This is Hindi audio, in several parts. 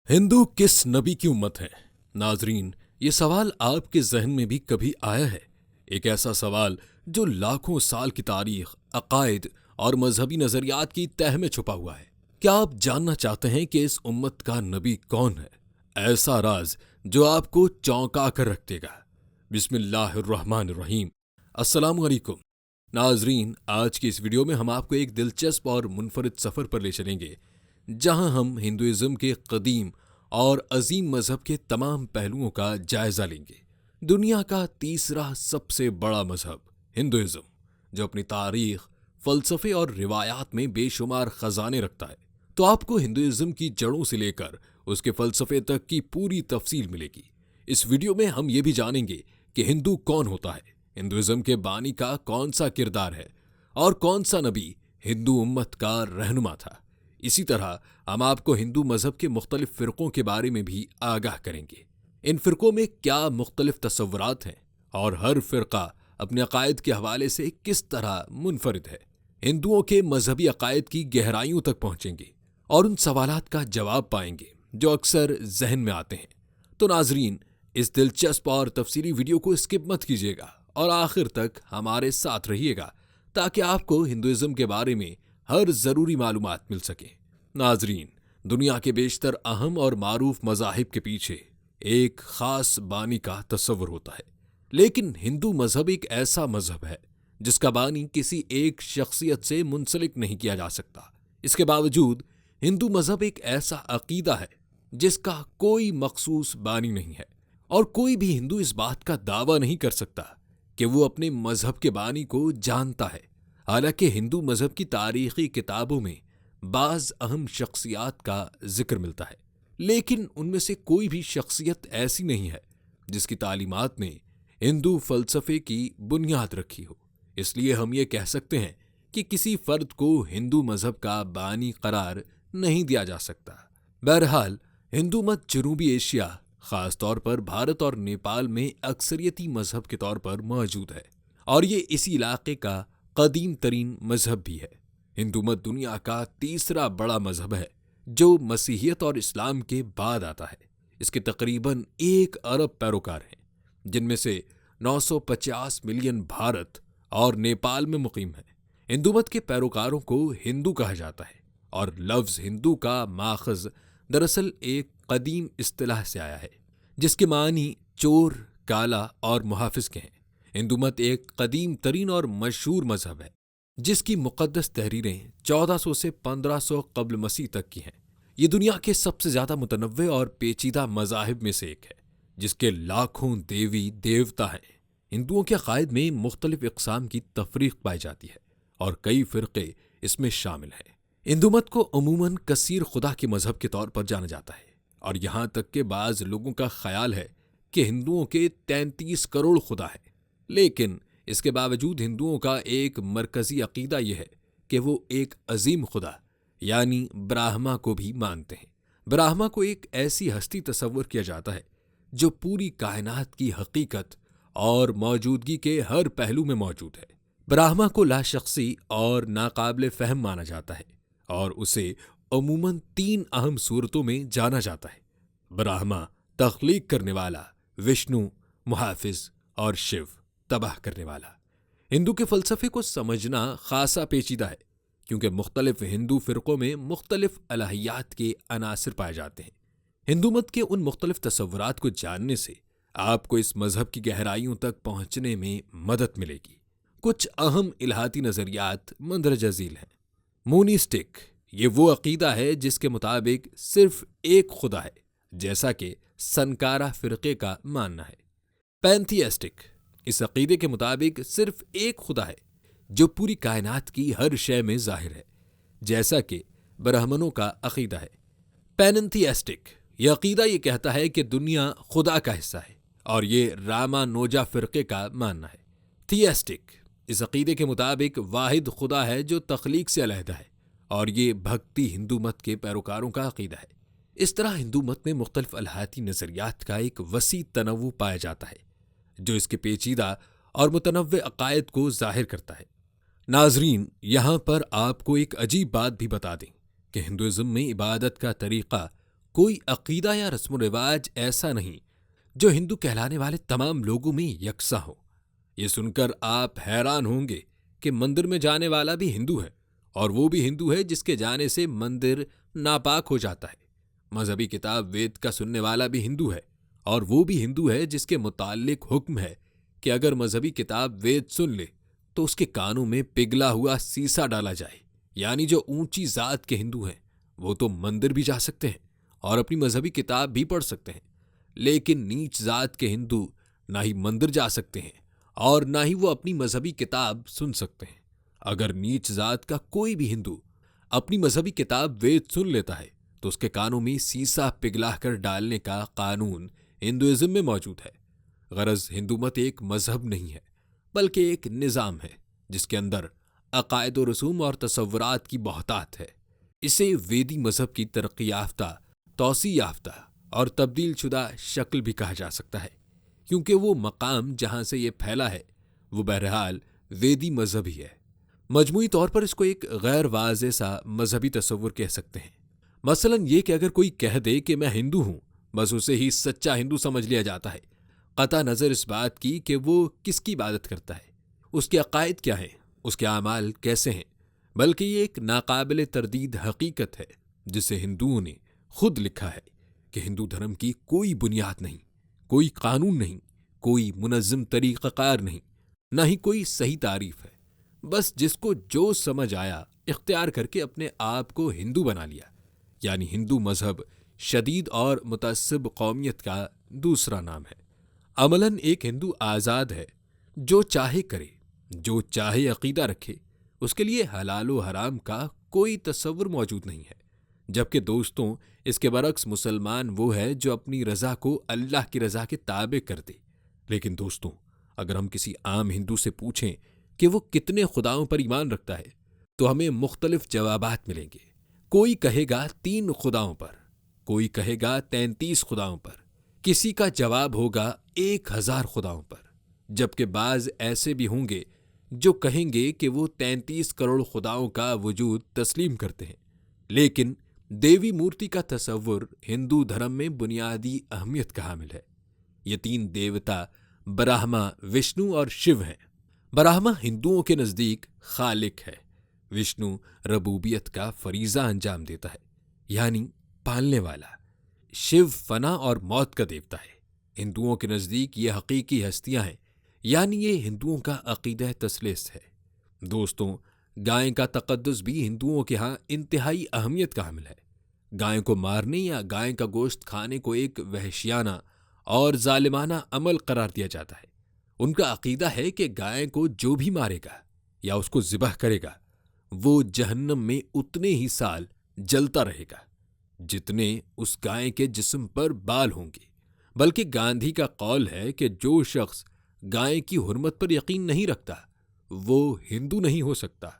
हिंदू किस नबी की उम्मत है? नाजरीन, ये सवाल आपके जहन में भी कभी आया है? एक ऐसा सवाल जो लाखों साल की तारीख, अकायद और मजहबी नजरियात की तह में छुपा हुआ है। क्या आप जानना चाहते हैं कि इस उम्मत का नबी कौन है? ऐसा राज जो आपको चौंका कर रख देगा। बिस्मिल्लाहिर्रहमानिर्रहीम। अस्सलाम वालेकुम। नाजरीन, आज की इस वीडियो में हम आपको एक दिलचस्प और मुनफरिद सफर पर ले चलेंगे, जहां हम हिंदुइज्म के कदीम और अजीम मजहब के तमाम पहलुओं का जायजा लेंगे। दुनिया का तीसरा सबसे बड़ा मजहब हिंदुइज्म, जो अपनी तारीख, फलसफे और रिवायात में बेशुमार खजाने रखता है। तो आपको हिंदुइज्म की जड़ों से लेकर उसके फलसफे तक की पूरी तफसील मिलेगी। इस वीडियो में हम ये भी जानेंगे कि हिंदू कौन होता है, हिंदुइज्म के बानी का कौन सा किरदार है और कौन सा नबी हिंदू उम्मत का रहनुमा था। इसी तरह हम आपको हिंदू मजहब के मुख्तलिफ फ़िरक़ों के बारे में भी आगाह करेंगे। इन फ़िरक़ों में क्या मुख्तलिफ तसव्वुरात हैं और हर फ़िरक़ा अपने अकायद के हवाले से किस तरह मुनफरिद है। हिंदुओं के मजहबी अकायद की गहराइयों तक पहुँचेंगे और उन सवालात का जवाब पाएंगे जो अक्सर जहन में आते हैं। तो नाजरीन, इस दिलचस्प और तफसीली वीडियो को स्किप मत कीजिएगा और आखिर तक हमारे साथ रहिएगा, ताकि आपको हिंदुइज्म के बारे में हर जरूरी मालूमात मिल सके। नाजरीन, दुनिया के बेशतर अहम और मारूफ मजाहिब के पीछे एक खास बानी का तस्वुर होता है, लेकिन हिंदू मजहब एक ऐसा मजहब है जिसका बानी किसी एक शख्सियत से मुंसलिक नहीं किया जा सकता। इसके बावजूद हिंदू मजहब एक ऐसा अकीदा है जिसका कोई मखसूस बानी नहीं है, और कोई भी हिंदू इस बात का दावा नहीं कर सकता कि वो अपने मजहब के बानी को जानता है। हालांकि हिंदू मजहब की तारीखी किताबों में बाज अहम शख्सियात का जिक्र मिलता है, लेकिन उनमें से कोई भी शख्सियत ऐसी नहीं है जिसकी तालीमात ने हिंदू फलसफे की बुनियाद रखी हो। इसलिए हम ये कह सकते हैं कि किसी फर्द को हिंदू मजहब का बानी करार नहीं दिया जा सकता। बहरहाल, हिंदू मत जनूबी एशिया, खास तौर पर भारत और नेपाल में अक्सरियती मजहब के तौर पर मौजूद है, और ये इसी इलाके का कदीम तरीन मजहब भी है। हिंदू मत दुनिया का तीसरा बड़ा मजहब है जो मसीहियत और इस्लाम के बाद आता है। इसके तकरीबन 1 अरब पैरोकार हैं, जिनमें से 950 मिलियन भारत और नेपाल में मुकीम है। हिंदू मत के पैरोकारों को हिंदू कहा जाता है, और लफ्ज हिंदू का माखज दरअसल एक कदीम इस्तिलाह से आया है, जिसके मानी चोर, काला और मुहाफिज के हैं। हिंदू मत एक कदीम तरीन और मशहूर मजहब है जिसकी मुकद्दस तहरीरें 1400 से 1500 कब्ल मसीह तक की हैं। ये दुनिया के सबसे ज्यादा मुतनव्वे और पेचीदा मजाहिब में से एक है, जिसके लाखों देवी देवता हैं। हिंदुओं के अकायद में मुख्तलिफ इक़साम की तफरीक पाई जाती है और कई फ़िरक़े इसमें शामिल हैं। हिंदू मत को अमूमन कसीर खुदा के मजहब के तौर पर जाना जाता है, और यहाँ तक के बाज लोगों का ख्याल है कि हिंदुओं के 33 करोड़ खुदा है। लेकिन इसके बावजूद हिंदुओं का एक मरकजी अकीदा यह है कि वो एक अजीम खुदा यानी ब्राह्मा को भी मानते हैं। ब्राह्मा को एक ऐसी हस्ती तस्वर किया जाता है जो पूरी कायनात की हकीकत और मौजूदगी के हर पहलू में मौजूद है। ब्राह्मा को लाशख्सी और नाकाबिले फहम माना जाता है, और उसे अमूमन 3 अहम सूरतों में जाना जाता है: ब्राह्मा तख्लीक करने वाला, विष्णु मुहाफिज, और शिव तबाह करने वाला। हिंदू के फलसफे को समझना खासा पेचीदा है, क्योंकि मुख्तलिफ हिंदू फिरकों में मुख्तलिफ अलहियात के अनासिर पाए जाते हैं। हिंदू मत के उन मुख्तलिफ तसव्वुरात को जानने से आपको इस मजहब की गहराइयों तक पहुंचने में मदद मिलेगी। कुछ अहम इल्हाती नजरियात मंदरजा झील हैं। मोनिस्टिक, ये वो अकीदा है जिसके मुताबिक सिर्फ एक खुदा है, जैसा कि सनकारा फिरके का मानना है। पैंथियस्टिक, इस अकीदे के मुताबिक सिर्फ एक खुदा है जो पूरी कायनात की हर शय में जाहिर है, जैसा कि ब्राह्मणों का अकीदा है। पैनथियस्टिक, यह अकीदा ये कहता है कि दुनिया खुदा का हिस्सा है, और ये रामानोजा फिरके का मानना है। थियस्टिक, इस अकीदे के मुताबिक वाहिद खुदा है जो तख्लीक से अलहदा है, और ये भक्ति हिंदू मत के पैरोकारों का अकीदा है। इस तरह हिंदू मत में मुख्तलिफ अलहाती नजरियात का एक वसी तनव्वु पाया जाता है, जो इसके पेचीदा और मुतनव्वे अकायद को जाहिर करता है। नाजरीन, यहाँ पर आपको एक अजीब बात भी बता दें कि हिंदुइज्म में इबादत का तरीक़ा कोई अकीदा या रस्म रिवाज ऐसा नहीं जो हिंदू कहलाने वाले तमाम लोगों में यकसा हो। ये सुनकर आप हैरान होंगे कि मंदिर में जाने वाला भी हिंदू है, और वो भी हिंदू है जिसके जाने से मंदिर नापाक हो जाता है। मजहबी किताब वेद का सुनने वाला भी हिंदू है, और वो भी हिंदू है जिसके मुताल्लिक हुक्म है कि अगर मजहबी किताब वेद सुन ले तो उसके कानों में पिघला हुआ सीसा डाला जाए। यानी जो ऊंची जात के हिंदू हैं वो तो मंदिर भी जा सकते हैं और अपनी मजहबी किताब भी पढ़ सकते हैं, लेकिन नीच जात के हिंदू ना ही मंदिर जा सकते हैं और ना ही वो अपनी मजहबी किताब सुन सकते हैं। अगर नीच जात का कोई भी हिंदू अपनी मजहबी किताब वेद सुन लेता है तो उसके कानों में सीसा पिघलाकर डालने का कानून हिंदुइज्म में मौजूद है। गरज हिंदू मत एक मजहब नहीं है बल्कि एक निज़ाम है जिसके अंदर अकायद व रसूम और तसव्वुरात की बहुतात है। इसे वेदी मजहब की तरक्की याफ्ता, तौसी याफ्ता और तब्दील शुदा शक्ल भी कहा जा सकता है, क्योंकि वो मकाम जहां से ये फैला है वो बहरहाल वेदी मजहब ही है। मजमूई तौर पर इसको एक गैर वाज़े सा मजहबी तसव्वुर कह सकते हैं। मसलन ये कि अगर कोई कह दे कि मैं हिंदू हूं, बस उसे ही सच्चा हिंदू समझ लिया जाता है, कता नज़र इस बात की कि वो किसकी इबादत करता है, उसके अकायद क्या हैं, उसके आमाल कैसे हैं। बल्कि ये एक नाकाबिल तरदीद हकीकत है जिसे हिंदुओं ने खुद लिखा है कि हिंदू धर्म की कोई बुनियाद नहीं, कोई कानून नहीं, कोई मुनज़्ज़म तरीक़ाकार नहीं, ना ही कोई सही तारीफ है। बस जिसको जो समझ आया इख्तियार करके अपने आप को हिंदू बना लिया। यानी हिंदू मजहब शदीद और मुतअस्सिब कौमियत का दूसरा नाम है। अमलन एक हिंदू आज़ाद है, जो चाहे करे, जो चाहे अकीदा रखे, उसके लिए हलाल व हराम का कोई तसव्वुर मौजूद नहीं है। जबकि दोस्तों इसके बरक्स मुसलमान वो है जो अपनी रज़ा को अल्लाह की रज़ा के ताबे कर दे। लेकिन दोस्तों अगर हम किसी आम हिंदू से पूछें कि वो कितने खुदाओं पर ईमान रखता है तो हमें मुख्तलिफ जवाबात मिलेंगे। कोई कहेगा 3 खुदाओं पर, कोई कहेगा 33 खुदाओं पर, किसी का जवाब होगा 1000 खुदाओं पर, जबकि बाज ऐसे भी होंगे जो कहेंगे कि वो 33 करोड़ खुदाओं का वजूद तस्लीम करते हैं। लेकिन देवी मूर्ति का तसव्वुर हिंदू धर्म में बुनियादी अहमियत का हामिल है। ये 3 देवता ब्रह्मा, विष्णु और शिव हैं। ब्रह्मा हिंदुओं के नज़दीक खालिक है, विष्णु रबूबियत का फरीजा अंजाम देता है यानी पालने वाला, शिव फना और मौत का देवता है। हिंदुओं के नज़दीक ये हकीकी हस्तियां हैं, यानी ये हिंदुओं का अकीदा तस्लीस है। दोस्तों गाय का तकद्दुस भी हिंदुओं के यहाँ इंतहाई अहमियत का हामिल है। गाय को मारने या गाय का गोश्त खाने को एक वहशियाना और जालिमाना अमल करार दिया जाता है। उनका अकीदा है कि गाय को जो भी मारेगा या उसको ज़िबह करेगा वो जहन्नम में उतने ही साल जलता रहेगा जितने उस गाय के जिस्म पर बाल होंगे। बल्कि गांधी का कौल है कि जो शख्स गाय की हुर्मत पर यकीन नहीं रखता वो हिंदू नहीं हो सकता।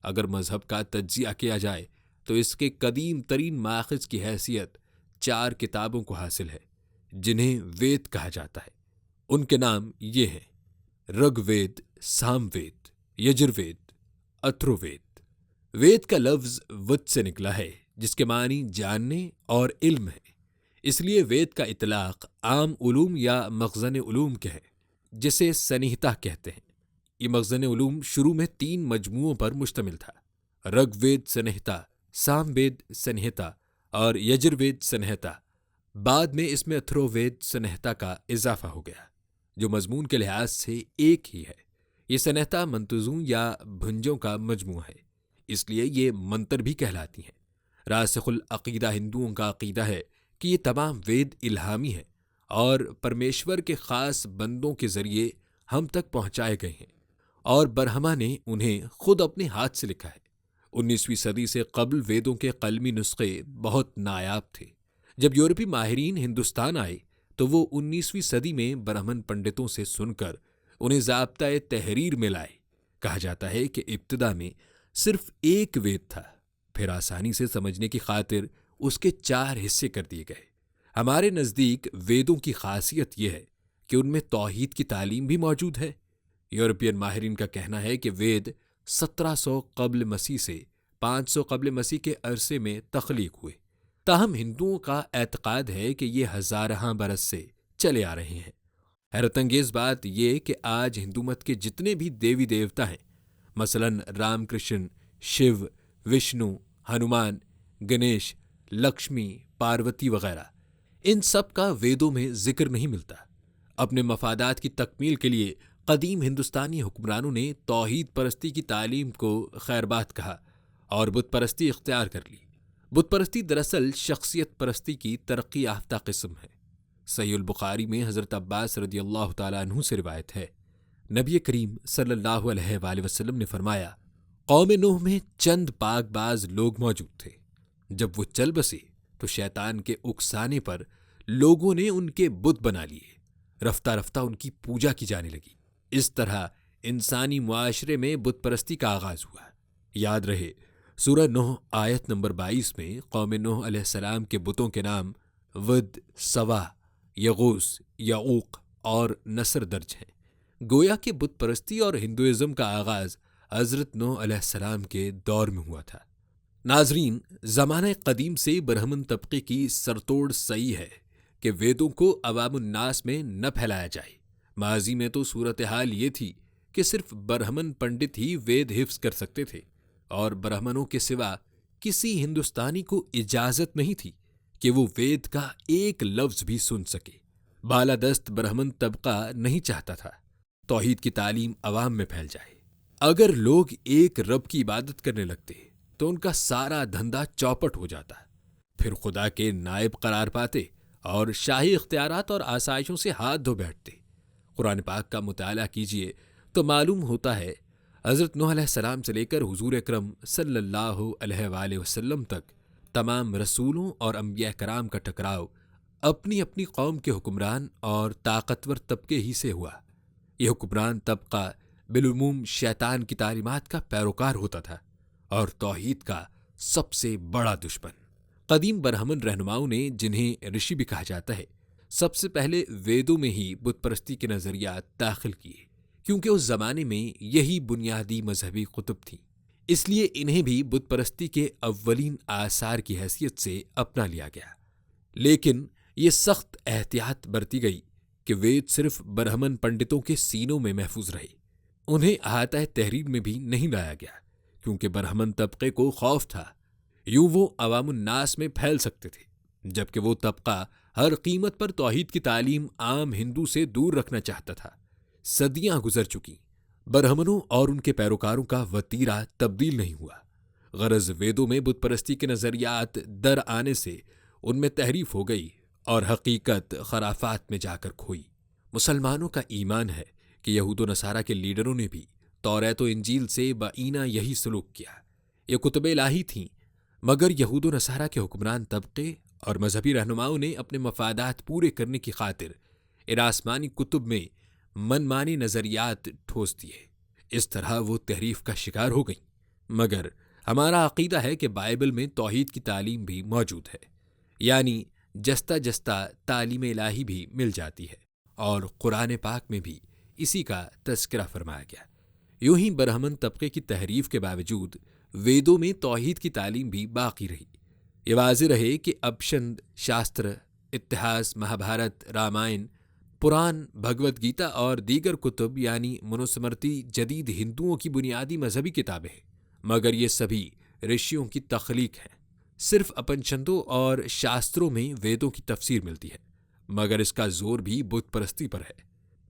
अगर मजहब का तज्जिया किया जाए तो इसके कदीम तरीन माखिज की हैसियत 4 किताबों को हासिल है जिन्हें वेद कहा जाता है। उनके नाम ये हैं ऋग्वेद, सामवेद, यजुर्वेद, अथर्ववेद। वेद का लफ्ज वद से निकला है जिसके मानी जानने और इल्म है, इसलिए वेद का इतलाक आम उलूम या मखज़न उलूम के है जिसे संहिता कहते हैं। ये मखज़न उलूम शुरू में 3 मजमुओं पर मुश्तमिल था, ऋग्वेद संहिता, सामवेद संहिता और यजुर्वेद संहिता। बाद में इसमें अथर्ववेद संहिता का इजाफा हो गया जो मजमून के लिहाज से एक ही है। ये संहिता मंतज़ूं या भुंजों का मजमू है, इसलिए ये मंतर भी कहलाती हैं। रासिखुल अकीदा हिंदुओं का अकीदा है कि ये तमाम वेद इल्हामी हैं और परमेश्वर के ख़ास बंदों के ज़रिए हम तक पहुँचाए गए हैं और ब्रह्मा ने उन्हें खुद अपने हाथ से लिखा है। 19वीं सदी से कबल वेदों के कलमी नुस्खे बहुत नायाब थे। जब यूरोपीय माहिरीन हिंदुस्तान आए तो वो 19वीं सदी में ब्राह्मण पंडितों से सुनकर उन्हें ज़ाब्ता तहरीर में लाए। कहा जाता है कि इब्तिदा में सिर्फ एक वेद था, फिर आसानी से समझने की खातिर उसके 4 हिस्से कर दिए गए। हमारे नज़दीक वेदों की खासियत यह है कि उनमें तौहीद की तालीम भी मौजूद है। यूरोपियन माहिरीन का कहना है कि वेद 1700 कब्ल मसीह से 500 कब्ल मसीह के अरसे में तख्लीक हुए। ताहम हिंदुओं का एतकाद है कि ये हजारहां बरस से चले आ रहे हैं। हैरतअंगेज बात यह कि आज हिंदू मत के जितने भी देवी देवता हैं, मसलन रामकृष्ण, शिव, विष्णु, हनुमान, गणेश, लक्ष्मी, पार्वती वगैरह, इन सब का वेदों में जिक्र नहीं मिलता। अपने मफादात की तकमील के लिए कदीम हिंदुस्तानी हुक्मरानों ने तौहीद परस्ती की तालीम को खैरबात कहा और बुत परस्ती इख्तियार कर ली। बुत परस्ती दरअसल शख्सियत परस्ती की तरक्की याफ्ता किस्म है। सहीहुल बुखारी में हज़रत अब्बास रदियल्लाहु ताला अन्हु से रिवायत है, नबी करीम सल्लल्लाहु अलैहि वसल्लम ने फरमाया, कौम नूह में चंद पाकबाज लोग मौजूद थे। जब वो चल बसे तो शैतान के उकसाने पर लोगों ने उनके बुत बना लिए। रफ्ता रफ्ता उनकी पूजा की जाने लगी। इस तरह इंसानी मुआशरे में बुत परस्ती का आगाज हुआ। याद रहे, सूरह नूह आयत नंबर 22 में कौम नूह अलैहिस्सलाम के बुतों के नाम वद, सवा, यगूस, याऊक और नसर दर्ज हैं। गोया के बुत परस्ती और हिंदुइज्म का आगाज हजरत नूह अलैहिस्सलाम के दौर में हुआ था। नाजरीन, ज़माने कदीम से ब्राह्मण तबके की सरतोड़ सही है कि वेदों को अवामुन्नास में न फैलाया जाए। माजी में तो सूरत हाल ये थी कि सिर्फ ब्राह्मण पंडित ही वेद हिफ्ज कर सकते थे और ब्राह्मणों के सिवा किसी हिंदुस्तानी को इजाजत नहीं थी कि वो वेद का एक लफ्ज भी सुन सके। बालादस्त ब्राह्मण तबका नहीं चाहता था तौहीद की तालीम अवाम में फैल जाए। अगर लोग एक रब की इबादत करने लगते तो उनका सारा धंधा चौपट हो जाता। फिर खुदा के नायब करार पाते और शाही इख्तियारात और आसाइशों से हाथ धो बैठते। कुरान पाक का मुताला कीजिए तो मालूम होता है हज़रत नूह अलैहिस्सलाम से लेकर हुजूर अकरम सल्लल्लाहु अलैहि वसल्लम तक तमाम रसूलों और अंबिया कराम का टकराव अपनी अपनी कौम के हुक्मरान और ताकतवर तबके ही से हुआ। यह हुक्मरान तबका बिलुमूम शैतान की तालीमात का पैरोकार होता था और तौहीद का सबसे बड़ा दुश्मन। कदीम ब्राह्मण रहनुमाओं ने, जिन्हें ऋषि भी कहा जाता है, सबसे पहले वेदों में ही बुत परस्ती के नजरियात दाखिल किए, क्योंकि उस जमाने में यही बुनियादी मजहबी कुतुब थी। इसलिए इन्हें भी बुत परस्ती के अव्वलीन आसार की हैसियत से अपना लिया गया। लेकिन ये सख्त एहतियात बरती गई कि वेद सिर्फ ब्राह्मण पंडितों के सीनों में महफूज रहे। उन्हें अहाता तहरीर में भी नहीं लाया गया, क्योंकि ब्राह्मण तबके को खौफ था यूं वो अवामुन्नास में फैल सकते थे, जबकि वो तबका हर कीमत पर तौहीद की तालीम आम हिंदू से दूर रखना चाहता था। सदियां गुजर चुकी, ब्राह्मणों और उनके पैरोकारों का वतीरा तब्दील नहीं हुआ। गरज वेदों में बुत परस्ती के नजरियात दर आने से उनमें तहरीफ हो गई और हकीकत खराफात में जाकर खोई। मुसलमानों का ईमान है कि यहूद व नसारा के लीडरों ने भी तौरात व इंजील से बाइना यही सलूक किया। ये कुतुब इलाही थीं, मगर यहूद व नसारा के हुक्मरान तबके और मजहबी रहनुमाओं ने अपने मफादात पूरे करने की खातिर इन आसमानी कुतुब में मनमानी नजरियात ठोस दिए। इस तरह वो तहरीफ का शिकार हो गई। मगर हमारा अकीदा है कि बाइबल में तौहीद की तालीम भी मौजूद है, यानी जस्ता जस्ता तालीम इलाही भी मिल जाती है और कुरान पाक में भी इसी का तज़किरा फरमाया गया। यूं ही ब्राह्मण तबके की तहरीफ के बावजूद वेदों में तौहीद की तालीम भी बाकी रही। ये वाज़ेह रहे कि अपशंद, शास्त्र, इतिहास, महाभारत, रामायण, पुराण, भगवत गीता और दीगर कुतुब यानी मनुस्मृति जदीद हिंदुओं की बुनियादी मजहबी किताबें हैं, मगर ये सभी ऋषियों की तख्लीक हैं। सिर्फ अपनचंदों और शास्त्रों में वेदों की तफसीर मिलती है, मगर इसका जोर भी बुत परस्ती पर है।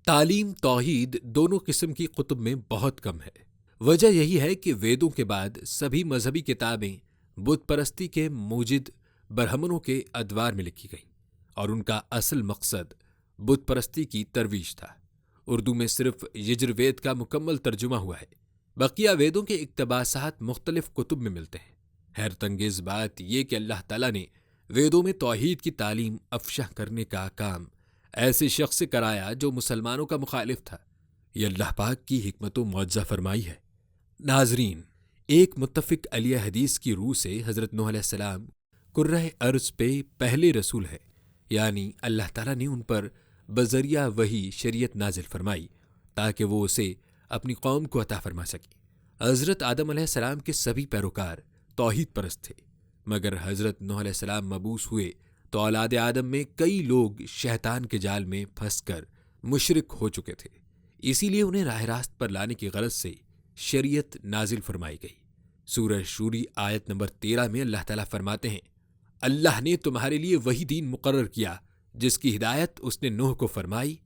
तालीम तौहीद दोनों किस्म की कुतुब में बहुत कम है। वजह यही है कि वेदों के बाद सभी मजहबी किताबें बुत परस्ती के मूजिद ब्राह्मणों के अदवार में लिखी गईं और उनका असल मकसद बुत परस्ती की तरवीज था। उर्दू में सिर्फ यजुर्वेद का मुकम्मल तर्जुमा हुआ है, बकिया वेदों के इक्तबासात मुख्तलिफ कुतुब में मिलते हैं। हैरतअंगेज बात यह कि अल्लाह ताला ने वेदों में तौहीद की तालीम अफशाह करने का काम ऐसे शख्स से कराया जो मुसलमानों का मुखालिफ था। यह अल्लाह पाक की हिकमत व मुअज्जा फरमाई है। नाजरीन, एक मुत्तफिक अलिया हदीस की रूह से हज़रत नूह अलैहिस्सलाम कुर्रह अर्ज पे पहले रसूल है, यानी अल्लाह ताला ने उन पर बजरिया वही शरीयत नाजिल फरमाई ताकि वो उसे अपनी कौम को अता फरमा सके। हज़रत आदम अलैहिस्सलाम के सभी पैरोकार तौहीद परस्त थे, मगर हजरत नूह अलैहिस्सलाम मबूस हुए तो औलाद आदम में कई लोग शैतान के जाल में फंसकर मुशरिक हो चुके थे। इसीलिए उन्हें राह रास्त पर लाने की गरज से शरीयत नाजिल फरमाई गई। सूरह शूरी आयत नंबर 13 में अल्लाह ताला फरमाते हैं, अल्लाह ने तुम्हारे लिए वही दीन मुकर्रर किया जिसकी हिदायत उसने नूह को फरमाई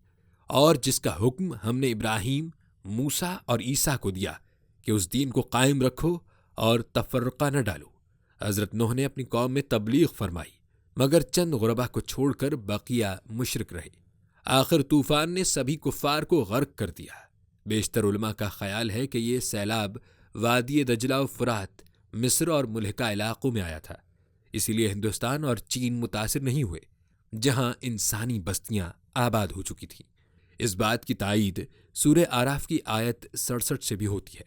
और जिसका हुक्म हमने इब्राहीम, मूसा और ईसा को दिया कि उस दीन को कायम रखो और तफर्रका न डालो। हजरत नूह ने अपनी कौम में तबलीग फरमाई, मगर चंद गुरबा को छोड़कर बकिया मुशरिक रहे। आखिर तूफान ने सभी कुफ्फार को गर्क कर दिया। बेशतर उलमा का ख्याल है कि ये सैलाब वादी दजला और फुरात, मिस्र और मुल्हिका इलाकों में आया था। इसीलिए हिंदुस्तान और चीन मुतासिर नहीं हुए, जहां इंसानी बस्तियां आबाद हो चुकी थीं। इस बात की तायीद सूरह आराफ की आयत 67 से भी होती है,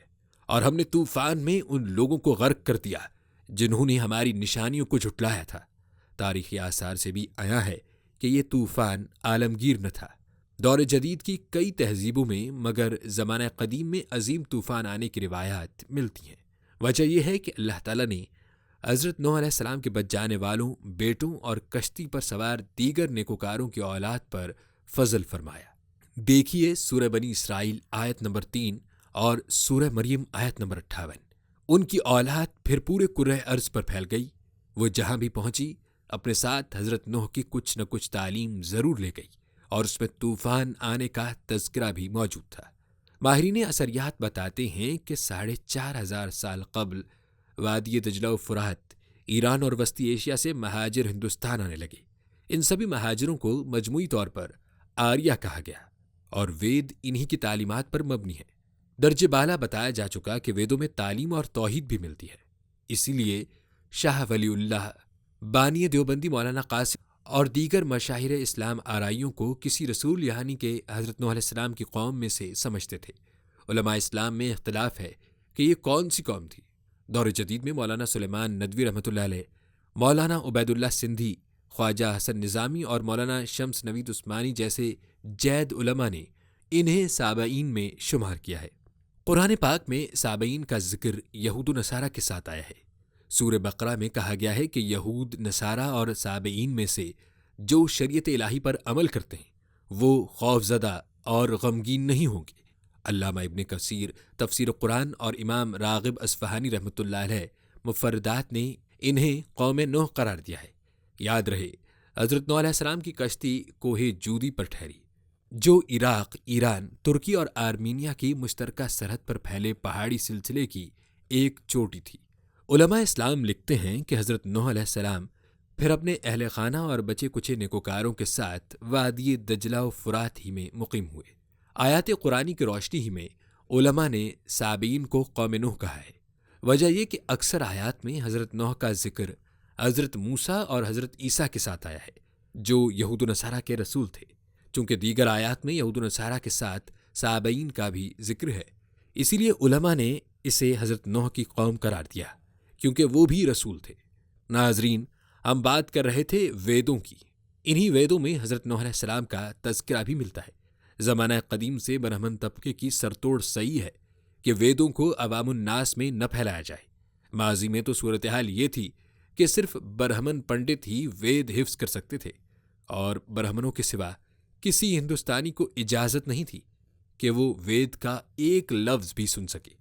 और हमने तूफान में उन लोगों को गर्क कर दिया जिन्होंने हमारी निशानियों को झुटलाया था। तारीखी आसार से भी आया है कि यह तूफान आलमगीर न था। दौर जदीद की कई तहजीबों में मगर ज़माना कदीम में अजीम तूफान आने की रिवायात मिलती हैं। वजह यह है कि अल्लाह ताला ने हज़रत नूह अलैहिस्सलाम के बच जाने वालों बेटों और कश्ती पर सवार दीगर नेकोकारों की औलाद पर फजल फरमाया। देखिए सूरह बनी इसराइल आयत नंबर 3 और सूरह मरियम आयत नंबर 58। उनकी औलाद फिर पूरे कुर्रे अर्ज पर फैल गई। वो जहां भी पहुंची अपने साथ हजरत नूह की कुछ न कुछ तालीम जरूर ले गई, और उसमें तूफान आने का तज़किरा भी मौजूद था। माहिरीन असरियात बताते हैं कि 4500 साल कबल वादी दजला व फुरात, ईरान और वस्ती एशिया से महाजिर हिंदुस्तान आने लगे। इन सभी महाजिरों को मजमूई तौर पर आर्या कहा गया, और वेद इन्हीं की तालीमात पर मबनी है। दर्जे बाला बताया जा चुका कि वेदों में तालीम और तौहीद भी मिलती है। इसीलिए शाह वलीउल्लाह बानी देवबंदी मौलाना कासिम और दीगर मशाहिर इस्लाम आराइयों को किसी रसूल यानी के हज़रत नूह अलैहिस्सलाम की कौम में से समझते थे। उलमा इस्लाम में इख्तिलाफ है कि ये कौन सी कौम थी। दौर जदीद में मौलाना सुलेमान नदवी रहमतुल्लाह अलैह, मौलाना उबैदुल्लाह सिंधी, ख्वाजा हसन निज़ामी और मौलाना शम्स नवीद उस्मानी जैसे जैद उलमा ने इन्हें साबईन में शुमार किया है। कुरान पाक में साबईन का जिक्र यहूद व नसारा के साथ आया है। सूरह बकरा में कहा गया है कि यहूद, नसारा और साबईन में से जो शरीयत इलाही पर अमल करते हैं वो खौफजदा और गमगीन नहीं होंगे। अल्लामा इब्न कसीर तफसीर कुरान और इमाम रागिब अस्फहानी रहमतुल्लाह अलैह मुफर्रदात ने इन्हें कौम नूह करार दिया है। याद रहे हज़रत नूह अलैहिस्सलाम की कश्ती कोहे जूदी पर ठहरी, जो इराक, ईरान, तुर्की और आर्मीनिया की मुश्तरका सरहद पर फैले पहाड़ी सिलसिले की एक चोटी थी। उलमा इस्लाम लिखते हैं कि हज़रत नूह अलैहिस्सलाम फिर अपने अहले खाना और बचे कुचे नेकोकारों के साथ वादी दजला व फुरात ही में मुकीम हुए। आयात कुरानी की रोशनी ही में उलमा ने साबीन को कौम नूह कहा है। वजह यह कि अक्सर आयात में हज़रत नूह का जिक्र हज़रत मूसा और हज़रत ईसा के साथ आया है, जो यहूद नसारा के रसूल थे। चूंकि दीगर आयात में यहूद नसारा के साथ साबईन का भी जिक्र है, इसीलिए उलमा ने इसे हज़रत नूह की कौम करार दिया, क्योंकि वो भी रसूल थे। नाजरीन, हम बात कर रहे थे वेदों की। इन्हीं वेदों में हज़रत नूह अलैहिस्सलाम का तज़किरा भी मिलता है। ज़माना कदीम से ब्राह्मण तबके की सरतोड़ सही है कि वेदों को अवामुन्नास में न फैलाया जाए। माजी में तो सूरत हाल ये थी कि सिर्फ ब्राह्मण पंडित ही वेद हिफ्स कर सकते थे, और ब्राह्मणों के सिवा किसी हिंदुस्तानी को इजाज़त नहीं थी कि वो वेद का एक लफ्ज़ भी सुन सके।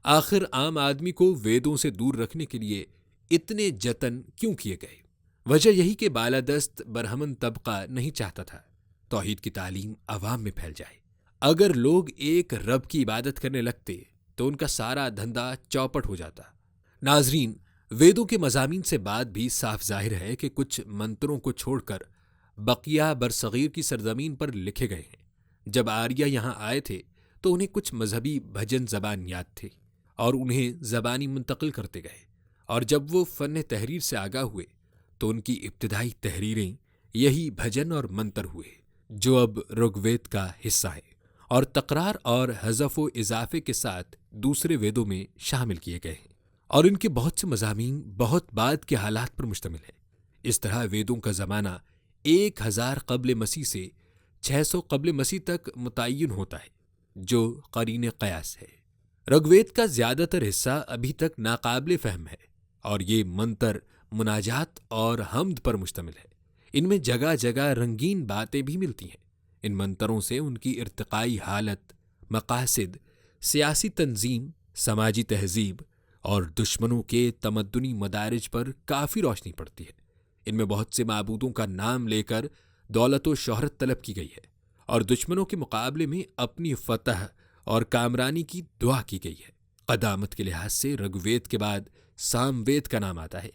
आखिर आम आदमी को वेदों से दूर रखने के लिए इतने जतन क्यों किए गए? वजह यही कि बालादस्त ब्राह्मण तबका नहीं चाहता था तौहीद की तालीम अवाम में फैल जाए। अगर लोग एक रब की इबादत करने लगते तो उनका सारा धंधा चौपट हो जाता। नाजरीन, वेदों के मज़ामीन से बात भी साफ जाहिर है कि कुछ मंत्रों को छोड़कर बकिया बरसगीर की सरजमीन पर लिखे गए हैं। जब आर्या यहाँ आए थे तो उन्हें कुछ मजहबी भजन ज़बान याद थे और उन्हें ज़बानी मुंतकिल करते गए, और जब वो फ़न तहरीर से आगाह हुए तो उनकी इब्तिदाई तहरीरें यही भजन और मंत्र हुए, जो अब ऋग्वेद का हिस्सा है और तकरार और हज़फ व इजाफे के साथ दूसरे वेदों में शामिल किए गए हैं, और इनके बहुत से मज़ामीन बहुत बाद के हालात पर मुश्तमिल है। इस तरह वेदों का ज़माना 1000 कब्ल मसीह से 600 कब्ल मसीह तक मुतय्यन होता है, जो क़रीन क़यास है। ऋग्वेद का ज़्यादातर हिस्सा अभी तक नाकाबिल फ़हम है, और ये मंत्र मुनाजात और हम्द पर मुश्तमिल है। इनमें जगह जगह रंगीन बातें भी मिलती हैं। इन मंतरों से उनकी इर्तिकाई हालत, मकासिद, सियासी तंजीम, समाजी तहजीब और दुश्मनों के तमद्दुनी मदारिज पर काफ़ी रोशनी पड़ती है। इनमें बहुत से माबूदों का नाम लेकर दौलत व शोहरत तलब की गई है और दुश्मनों के मुकाबले में अपनी फतह और कामरानी की दुआ की गई है। क़दामत के लिहाज से ऋग्वेद के बाद सामवेद का नाम आता है।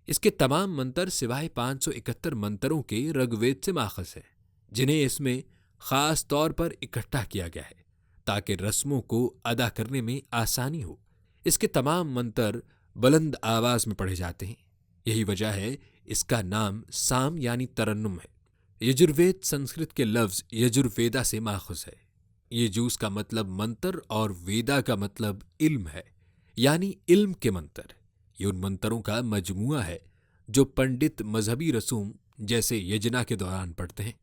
इसके तमाम मंतर सिवाय 571 मंतरों के ऋग्वेद से माखज़ हैं, जिन्हें इसमें ख़ास तौर पर इकट्ठा किया गया है ताकि रस्मों को अदा करने में आसानी हो। इसके तमाम मंतर बुलंद आवाज़ में पढ़े जाते हैं। यही वजह है इसका नाम साम यानी तरन्नुम है। यजुर्वेद संस्कृत के लफ्ज़ यजुर्वेदा से माखुज़ है। यजूस का मतलब मंतर और वेदा का मतलब इल्म है, यानी इल्म के मंतर। ये उन मंतरों का मजमुआ है जो पंडित मजहबी रसूम जैसे यजना के दौरान पढ़ते हैं।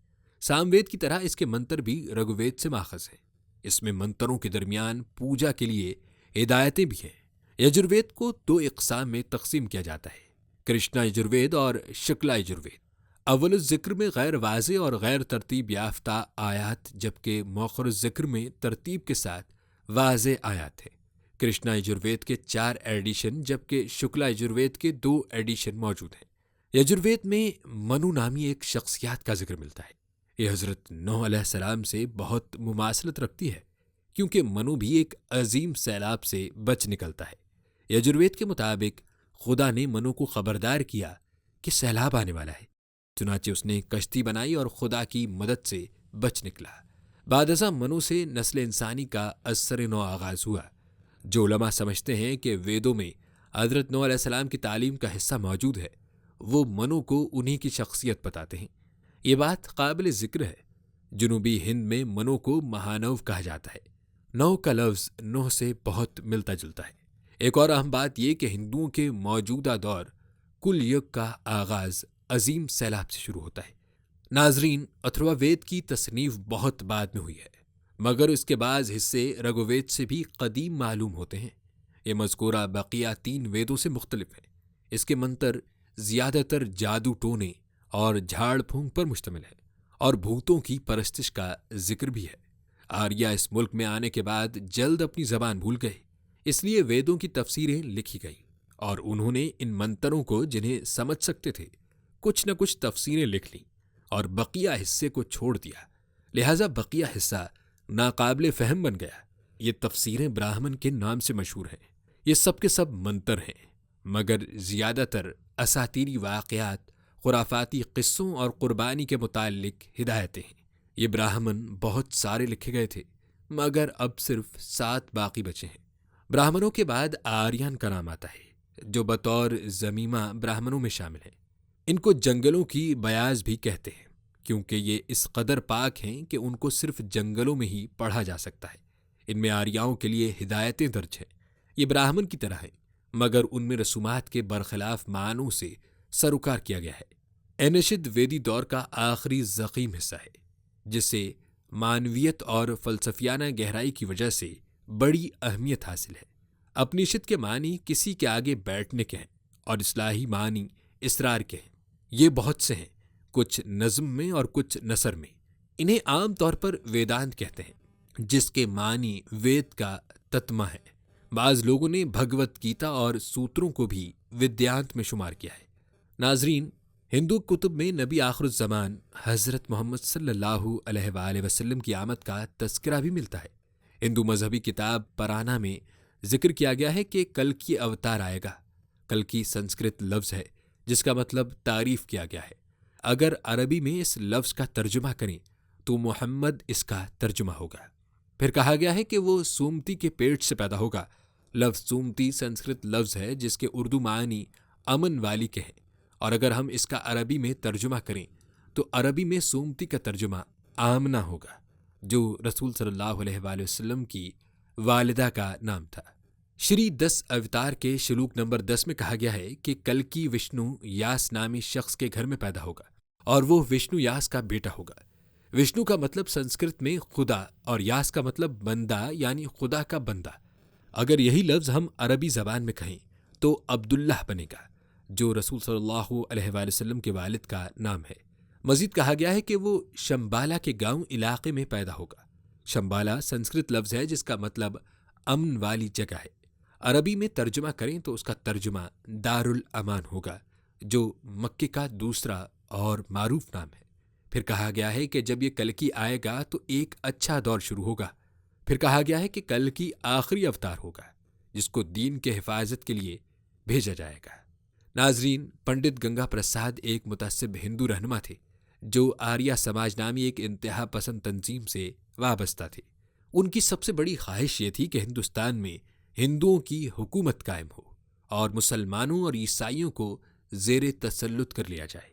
सामवेद की तरह इसके मंतर भी ऋग्वेद से माखज़ है। इसमें मंतरों के दरमियान पूजा के लिए हिदायतें भी हैं। यजुर्वेद को 2 इक़साम में तकसीम किया जाता है, कृष्णा यजुर्वेद और शुक्ला यजुर्वेद। अव्वल ज़िक्र में गैर वाज़े और गैर तरतीब याफ्ता आयात, जबकि मौखर ज़िक्र में तरतीब के साथ वाज़े आयात है। कृष्णा यजुर्वेद के 4 एडिशन जबकि शुक्ला यजुर्वेद के 2 एडिशन मौजूद हैं। यजुर्वेद में मनु नामी एक शख्सियत का जिक्र मिलता है। यह हज़रत नूह अलैहिस्सलाम से बहुत मुमासलत रखती है, क्योंकि मनु भी एक अजीम सैलाब से बच निकलता है। यजुर्वेद के मुताबिक खुदा ने मनु को खबरदार किया कि सैलाब आने वाला है, चुनाचे उसने कश्ती बनाई और खुदा की मदद से बच निकला। बादशा मनु से नस्ल इंसानी का असर नौ आगाज़ हुआ। जो उलमा समझते हैं कि वेदों में हज़रत नूह अलैहिस्सलाम की तालीम का हिस्सा मौजूद है, वो मनु को उन्हीं की शख्सियत बताते हैं। ये बात काबिल ज़िक्र है। जुनूबी हिंद में मनु को महानव कहा जाता है। नौ का लफ्ज़ नूह से बहुत मिलता जुलता है। एक और अहम बात यह कि हिंदुओं के मौजूदा दौर कुल युग का आगाज़ अजीम सैलाब से शुरू होता है। नाजरीन, अथर्ववेद की तसनीफ बहुत बाद में हुई है, मगर इसके बाद हिस्से ऋग्वेद से भी कदीम मालूम होते हैं। ये मज़कूरा बकिया 3 वेदों से मुख्तलिफ है। इसके मंतर ज़्यादातर जादू टोने और झाड़ फूंक पर मुश्तमिल है और भूतों की परस्तिश का जिक्र भी है। आर्या इस मुल्क में आने के बाद जल्द अपनी ज़बान भूल गए, इसलिए वेदों की तफसीरें लिखी गईं और उन्होंने इन मंतरों को, जिन्हें समझ सकते थे, कुछ न कुछ तफसीरें लिख लीं और बकिया हिस्से को छोड़ दिया। लिहाजा बकिया हिस्सा नाकाबिले फ़हम बन गया। ये तफसीरें ब्राह्मण के नाम से मशहूर हैं। ये सब के सब मंतर हैं, मगर ज़्यादातर असातीरी वाक़यात, खुराफाती क़िस्सों और क़ुरबानी के मुताल्लिक़ हिदायतें हैं। ये ब्राह्मण बहुत सारे लिखे गए थे, मगर अब सिर्फ 7 बाकी बचे हैं। ब्राह्मणों के बाद आर्यन का नाम आता है, जो बतौर ज़मीमा ब्राह्मणों में शामिल हैं। इनको जंगलों की बयाज भी कहते हैं, क्योंकि ये इस कदर पाक हैं कि उनको सिर्फ जंगलों में ही पढ़ा जा सकता है। इनमें आर्याओं के लिए हिदायतें दर्ज हैं। ये ब्राह्मण की तरह हैं, मगर उनमें रसूमात के बरखिलाफ मानों से सरोकार किया गया है। एनिशिद वेदी दौर का आखिरी ज़ख़ीम हिस्सा है, जिसे मानवियत और फ़लसफ़ियाना गहराई की वजह से बड़ी अहमियत हासिल है। अपनिषद के मानी किसी के आगे बैठने के हैं और इस्लाही मानी इसरार के हैं। ये बहुत से हैं, कुछ नज़्म में और कुछ नसर में। इन्हें आम तौर पर वेदांत कहते हैं, जिसके मानी वेद का तत्मा है। बाज़ लोगों ने भगवत गीता और सूत्रों को भी विद्यांत में शुमार किया है। नाजरीन, हिंदू कुतुब में नबी आखिरुज़्ज़मान हज़रत मोहम्मद सल्लल्लाहु अलैहि वसल्लम की आमद का तज़किरा भी मिलता है। हिंदू मजहबी किताब पराना में जिक्र किया गया है कि कल की अवतार आएगा। कल की संस्कृत लफ्ज़ है, जिसका मतलब तारीफ़ किया गया है। अगर अरबी में इस लफ्ज़ का तर्जुमा करें तो मोहम्मद इसका तर्जुमा होगा। फिर कहा गया है कि वो सूमती के पेट से पैदा होगा। लफ्ज़ सूमती संस्कृत लफ्ज़ है, जिसके उर्दू मानी अमन वाली के हैं, और अगर हम इसका अरबी में तर्जुमा करें तो अरबी में सूमती का तर्जुमा आमना होगा, जो रसूल सल्लल्लाहु अलैहि वसल्लम की वालिदा का नाम था। श्री 10 अवतार के श्लोक नंबर 10 में कहा गया है कि कल की विष्णु यास नामी शख्स के घर में पैदा होगा और वो विष्णु यास का बेटा होगा। विष्णु का मतलब संस्कृत में खुदा और यास का मतलब बंदा यानी खुदा का बंदा। अगर यही लफ्ज़ हम अरबी ज़बान में कहें तो अब्दुल्लाह बनेगा, जो रसूल सल्लल्लाहु अलैहि वसल्लम के वालिद का नाम है। मजीद कहा गया है कि वो शम्बाला के गांव इलाके में पैदा होगा। शम्बाला संस्कृत लफ्ज़ है जिसका मतलब अमन वाली जगह है। अरबी में तर्जुमा करें तो उसका तर्जुमा दारुल अमान होगा, जो मक्के का दूसरा और मारूफ नाम है। फिर कहा गया है कि जब ये कल्कि आएगा तो एक अच्छा दौर शुरू होगा। फिर कहा गया है कि कल्कि आखिरी अवतार होगा जिसको दीन के हिफाजत के लिए भेजा जाएगा। नाजरीन, पंडित गंगा प्रसाद एक मुतअस्सिब हिंदू रहनुमा थे जो आर्या समाज नामी एक इंतहा पसंद तंजीम से वाबस्ता थे। उनकी सबसे बड़ी ख्वाहिश ये थी कि हिंदुस्तान में हिंदुओं की हुकूमत कायम हो और मुसलमानों और ईसाइयों को जेर तसल्लुत कर लिया जाए।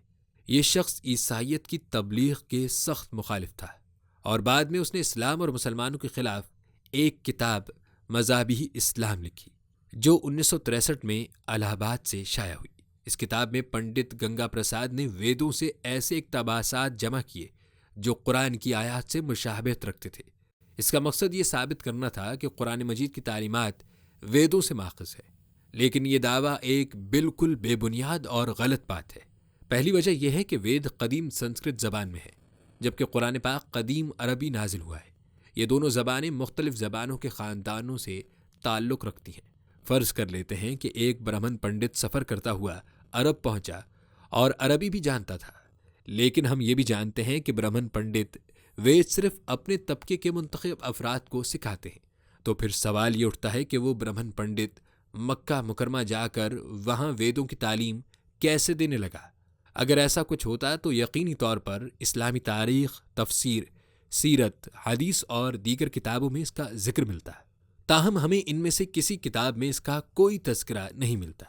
ये शख्स ईसाइयत की तबलीग के सख्त मुखालिफ था और बाद में उसने इस्लाम और मुसलमानों के खिलाफ एक किताब मज़ाबी इस्लाम लिखी जो 1963 में इलाहाबाद से शाया हुई। इस किताब में पंडित गंगा प्रसाद ने वेदों से ऐसे इक़्तिबासात जमा किए जो कुरान की आयत से मुशाबहत रखते थे। इसका मकसद ये साबित करना था कि कुरान मजीद की तालीमात वेदों से माख़ज़ है, लेकिन ये दावा एक बिल्कुल बेबुनियाद और गलत बात है। पहली वजह यह है कि वेद कदीम संस्कृत ज़बान में है जबकि कुरान पाक कदीम अरबी नाजिल हुआ है। ये दोनों ज़बानें मुख्तलिफ ज़बानों के ख़ानदानों से ताल्लुक़ रखती हैं। फ़र्ज़ कर लेते हैं कि एक ब्राह्मण पंडित सफ़र करता हुआ अरब पहुंचा और अरबी भी जानता था, लेकिन हम ये भी जानते हैं कि ब्राह्मण पंडित वेद सिर्फ अपने तबके के मुंतखब अफराद को सिखाते हैं। तो फिर सवाल ये उठता है कि वो ब्राह्मण पंडित मक्का मुकरमा जाकर वहाँ वेदों की तालीम कैसे देने लगा। अगर ऐसा कुछ होता तो यकीनी तौर पर इस्लामी तारीख़, तफसीर, सीरत, हदीस और दीगर किताबों में इसका जिक्र मिलता। ताहम हमें इनमें से किसी किताब में इसका कोई तज़किरा नहीं मिलता।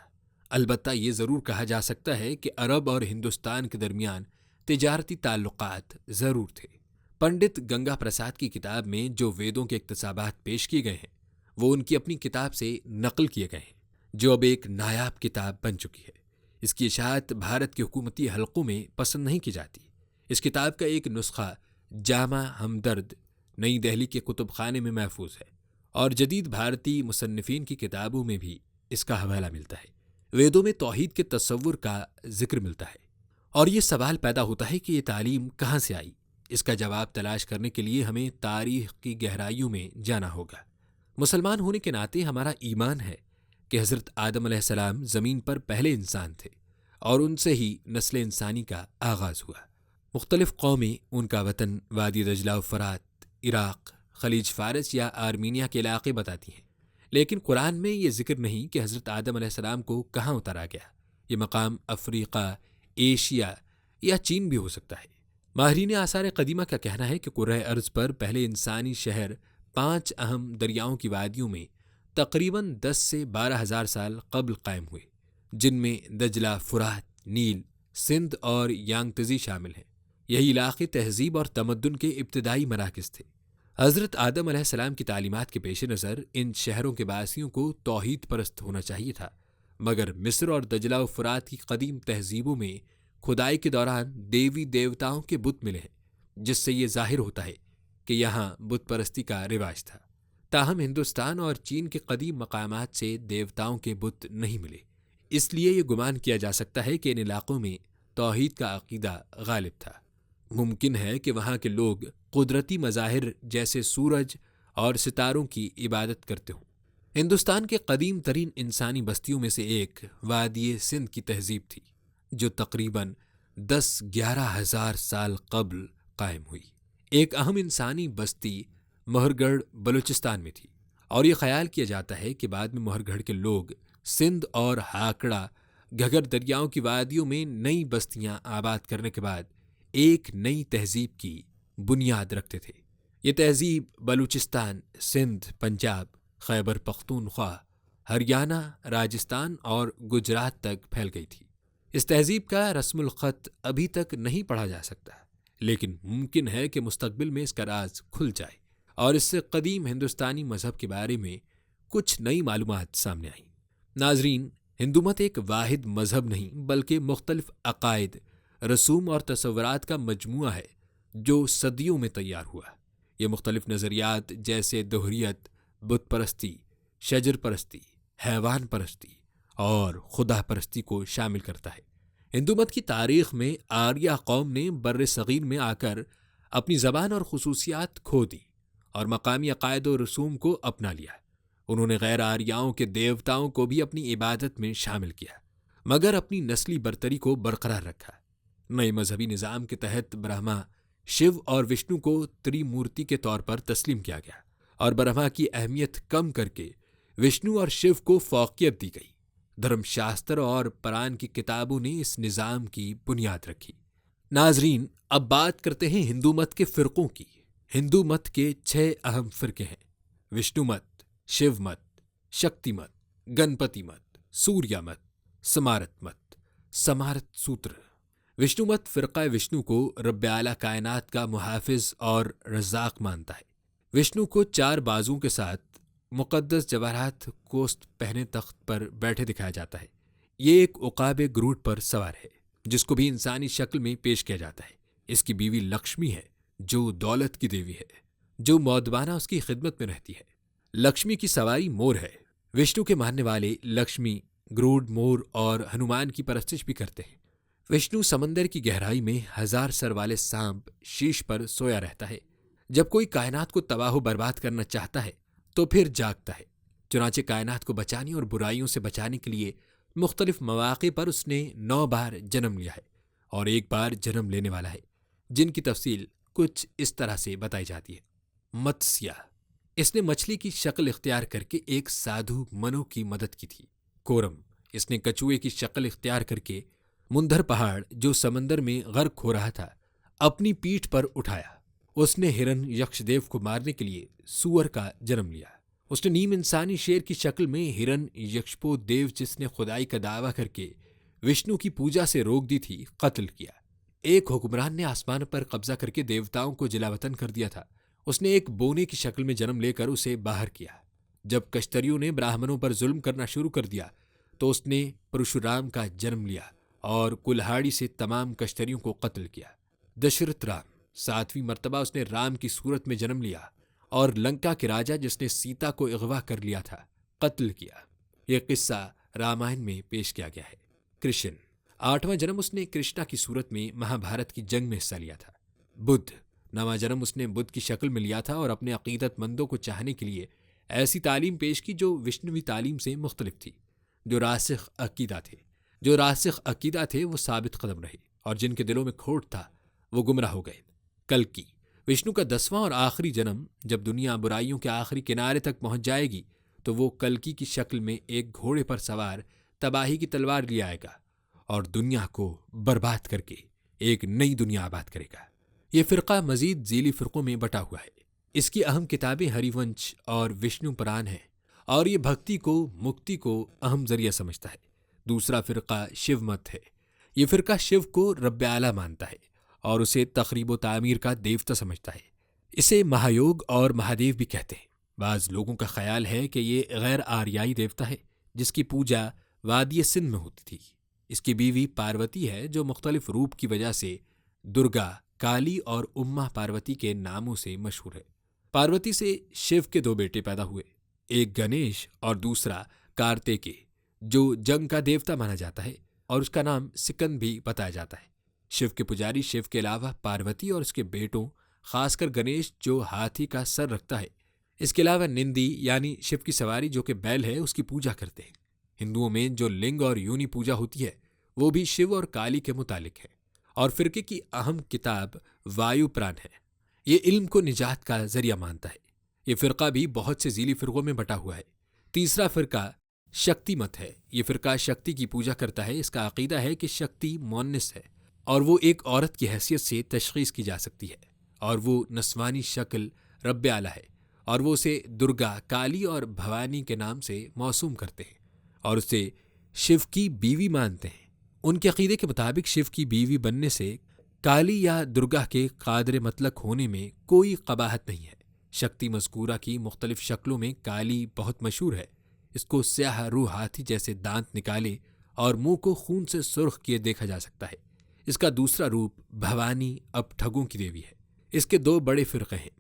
अलबत्ता ये ज़रूर कहा जा सकता है कि अरब और हिंदुस्तान के दरमियान तिजारती ताल्लुकात ज़रूर थे। पंडित गंगा प्रसाद की किताब में जो वेदों के इक्तसाबात पेश किए गए हैं वो उनकी अपनी किताब से नकल किए गए हैं, जो अब एक नायाब किताब बन चुकी है। इसकी इशाअत भारत के हुकूमती हलकों में पसंद नहीं की जाती। इस किताब का एक नुस्खा जामा हमदर्द नई दिल्ली के कुतुब खाने में महफूज है और जदीद भारतीय मुसन्निफीन की किताबों में भी इसका हवाला मिलता है। वेदों में तौहीद के तसव्वुर का जिक्र मिलता है और ये सवाल पैदा होता है कि ये तालीम कहाँ से आई। इसका जवाब तलाश करने के लिए हमें तारीख़ की गहराइयों में जाना होगा। मुसलमान होने के नाते हमारा ईमान है कि हज़रत आदम अलैहिस्सलाम ज़मीन पर पहले इंसान थे और उनसे ही नस्ल इंसानी का आगाज़ हुआ। मुख्तलिफ़ कौमें उनका वतन वादी दजला व फ़रात, इराक़, खलीज फ़ारस या आर्मीनिया के इलाक़े बताती हैं, लेकिन कुरान में ये जिक्र नहीं कि हज़रत आदम अलैहिस्सलाम को कहाँ उतारा गया। ये मकाम अफ़्रीका, एशिया या चीन भी हो सकता है। माहिरीन आसार कदीमा का कहना है कि कुर्रे अर्ज़ पर पहले इंसानी शहर 5 अहम दरियाओं की वादियों में तकरीबन 10 से 12,000 साल कब्ल कायम हुए, जिनमें दजला, फ़ुरात, नील, सिंध और यांगतज़ी शामिल हैं। यही इलाक़े तहज़ीब और तमद्दुन के इब्तिदाई मराकिज़ थे। हज़रत आदम अलैहिस्सलाम की तालीमात के पेश नज़र इन शहरों के बासियों को तौहीद परस्त होना चाहिए था, मगर मिस्र और दजला व फ़ुरात की कदीम तहज़ीबों में खुदाई के दौरान देवी देवताओं के बुत मिले हैं, जिससे ये जाहिर होता है कि यहाँ बुत परस्ती का रिवाज था। ताहम हिंदुस्तान और चीन के कदीम मकामात से देवताओं के बुत नहीं मिले, इसलिए ये गुमान किया जा सकता है कि इन इलाक़ों में तौहीद का अक़ीदा गालिब था। मुमकिन है कि वहाँ के लोग कुदरती मज़ाहिर जैसे सूरज और सितारों की इबादत करते हों। हिंदुस्तान के कदीम तरीन इंसानी बस्तियों में से एक वादी सिंध की तहज़ीब थी, जो तकरीबन 10-11 हज़ार साल कब्ल कायम हुई। एक अहम इंसानी बस्ती महरगढ़ बलूचिस्तान में थी और ये ख्याल किया जाता है कि बाद में महरगढ़ के लोग सिंध और हाकड़ा, घगर दरियाओं की वादियों में नई बस्तियां आबाद करने के बाद एक नई तहज़ीब की बुनियाद रखते थे। ये तहज़ीब बलूचिस्तान, सिंध, पंजाब, खैबर पख्तूनख्वा, हरियाणा, राजस्थान और गुजरात तक फैल गई थी। इस तहज़ीब का रस्मुल ख़त अभी तक नहीं पढ़ा जा सकता, लेकिन मुमकिन है कि मुस्तक़बिल में इसका राज खुल जाए और इससे कदीम हिंदुस्तानी मज़हब के बारे में कुछ नई मालूमात सामने आई। नाजरीन, हिंदू मत एक वाहिद मज़हब नहीं बल्कि मुख्तलिफ अक़ायद, रसूम और तसव्वुरात का मजमुआ है जो सदियों में तैयार हुआ। ये मुख्तलिफ नज़रियात जैसे दोहरियत, बुत परस्ती, शजर परस्ती, हैवान परस्ती और खुदा परस्ती को शामिल करता है। हिंदू मत की तारीख में आर्या कौम ने बर्र सगीर में आकर अपनी ज़बान और खुसूसियात खो दी और मकामी अकायद और रसूम को अपना लिया। उन्होंने गैर आर्याओं के देवताओं को भी अपनी इबादत में शामिल किया, मगर अपनी नस्ली बरतरी को बरकरार रखा। नए मजहबी निज़ाम के तहत ब्रह्मा, शिव और विष्णु को त्रिमूर्ति के तौर पर तस्लीम किया गया और ब्रह्मा की अहमियत कम करके विष्णु और शिव को फौकियत दी गई। धर्मशास्त्र और कुरान की किताबों ने इस निज़ाम की बुनियाद रखी। नाजरीन, अब बात करते हैं हिंदू मत के फ़िरक़ों की। हिंदू मत के 6 अहम फ़िरक़े हैं: विष्णु मत, शिव मत, शक्ति मत, गणपति मत, सूर्य मत, समारत मत, समारत सूत्र। विष्णु मत फ़िरक़ा विष्णु को रब्बे आला कायनात का मुहाफ़िज़ और रज़्ज़ाक़ मानता है। विष्णु को 4 बाजुओं के साथ मुक़द्दस जवाहरात कोस्त पहने तख्त पर बैठे दिखाया जाता है। ये एक उक़ाबे गरुड़ पर सवार है, जिसको भी इंसानी शक्ल में पेश किया जाता है। इसकी बीवी लक्ष्मी है, जो दौलत की देवी है, जो मौदबाना उसकी खिदमत में रहती है। लक्ष्मी की सवारी मोर है। विष्णु के मानने वाले लक्ष्मी, गरुड़, मोर और हनुमान की परस्तिश भी करते हैं। विष्णु समंदर की गहराई में 1000 सर वाले सांप शीश पर सोया रहता है। जब कोई कायनात को तबाह बर्बाद करना चाहता है तो फिर जागता है। चुनाचे कायनात को बचाने और बुराइयों से बचाने के लिए मुख्तलिफ मौक़े पर उसने 9 बार जन्म लिया है और 1 बार जन्म लेने वाला है, जिनकी तफसील कुछ इस तरह से बताई जाती है। मत्स्य, इसने मछली की शक्ल इख्तियार करके एक साधु मनु की मदद की थी। कोरम, इसने कछुए की शक्ल इख्तियार करके मुंदर पहाड़, जो समंदर में गर्क हो रहा था, अपनी पीठ पर उठाया। उसने हिरण यक्षदेव को मारने के लिए सूअर का जन्म लिया। उसने नीम इंसानी शेर की शक्ल में हिरण यक्षपो देव, जिसने खुदाई का दावा करके विष्णु की पूजा से रोक दी थी, कत्ल किया। एक हुक्मरान ने आसमान पर कब्जा करके देवताओं को जिलावतन कर दिया था। उसने एक बोने की शक्ल में जन्म लेकर उसे बाहर किया। जब कश्तरियों ने ब्राह्मणों पर जुल्म करना शुरू कर दिया तो उसने परशुराम का जन्म लिया और कुल्हाड़ी से तमाम कश्तरियों को कत्ल किया। दशरथ राम, 7वीं मर्तबा उसने राम की सूरत में जन्म लिया और लंका के राजा, जिसने सीता को अगवा कर लिया था, कत्ल किया। यह किस्सा रामायण में पेश किया गया है। कृष्ण, 8वां जन्म उसने कृष्णा की सूरत में महाभारत की जंग में हिस्सा लिया था। बुद्ध, 9वां जन्म उसने बुद्ध की शक्ल में लिया था और अपने अकीदतमंदों को चाहने के लिए ऐसी तालीम पेश की जो विष्णुवी तालीम से मुख्तलिफ थी। जो रासिख अकीदा थे वो साबित कदम रहे और जिनके दिलों में खोट था वो गुमराह हो गए। कल्कि, विष्णु का 10वां और आखिरी जन्म। जब दुनिया बुराइयों के आखिरी किनारे तक पहुंच जाएगी तो वो कल्कि की शक्ल में एक घोड़े पर सवार तबाही की तलवार ले आएगा और दुनिया को बर्बाद करके एक नई दुनिया आबाद करेगा। ये फ़िरक़ा मजीद ज़ीली फ़िरक़ों में बटा हुआ है। इसकी अहम किताबें हरिवंश और विष्णु पुराण हैं और ये भक्ति को, मुक्ति को अहम जरिया समझता है। दूसरा फ़िरक़ा शिव मत है। ये फ़िरक़ा शिव को रब्बे आला मानता है और उसे तक़रीब व तामीर का देवता समझता है। इसे महायोग और महादेव भी कहते हैं। बाज़ लोगों का ख्याल है कि ये गैर आर्याई देवता है, जिसकी पूजा वादी सिंध में होती थी। इसकी बीवी पार्वती है, जो मुख्तलिफ रूप की वजह से दुर्गा, काली और उम्मा पार्वती के नामों से मशहूर है। पार्वती से शिव के 2 बेटे पैदा हुए, एक गणेश और दूसरा कार्तिकेय, जो जंग का देवता माना जाता है और उसका नाम सिकंद भी बताया जाता है। शिव के पुजारी शिव के अलावा पार्वती और उसके बेटों, खासकर गणेश जो हाथी का सर रखता है, इसके अलावा निंदी यानी शिव की सवारी जो कि बैल है, उसकी पूजा करते हैं। हिंदुओं में जो लिंग और योनि पूजा होती है वो भी शिव और काली के मुतालिक है। और फ़िरक़े की अहम किताब वायु पुराण है। ये इल्म को निजात का जरिया मानता है। ये फ़िरक़ा भी बहुत से ज़ीली फ़िरक़ों में बटा हुआ है। तीसरा फ़िरक़ा शक्ति मत है। ये फ़िरक़ा शक्ति की पूजा करता है। इसका अक़ीदा है कि शक्ति मुअन्निस है और वो एक औरत की हैसियत से तशख़ीस की जा सकती है और वो नस्वानी शक्ल रब्बे आला है और वो उसे दुर्गा, काली और भवानी के नाम से मौसूम करते हैं और उसे शिव की बीवी मानते हैं। उनके अक़ीदे के मुताबिक शिव की बीवी बनने से काली या दुर्गा के कादर मतलक होने में कोई क़बाहत नहीं है। शक्ति मज़कूरा की मुख्तलिफ शक्लों में काली बहुत मशहूर है। इसको स्याह रूह हाथी जैसे दांत निकाले और मुंह को खून से सुर्ख किए देखा जा सकता है। इसका दूसरा रूप भवानी अब ठगों की देवी है। इसके 2 बड़े फ़िरक़े हैं,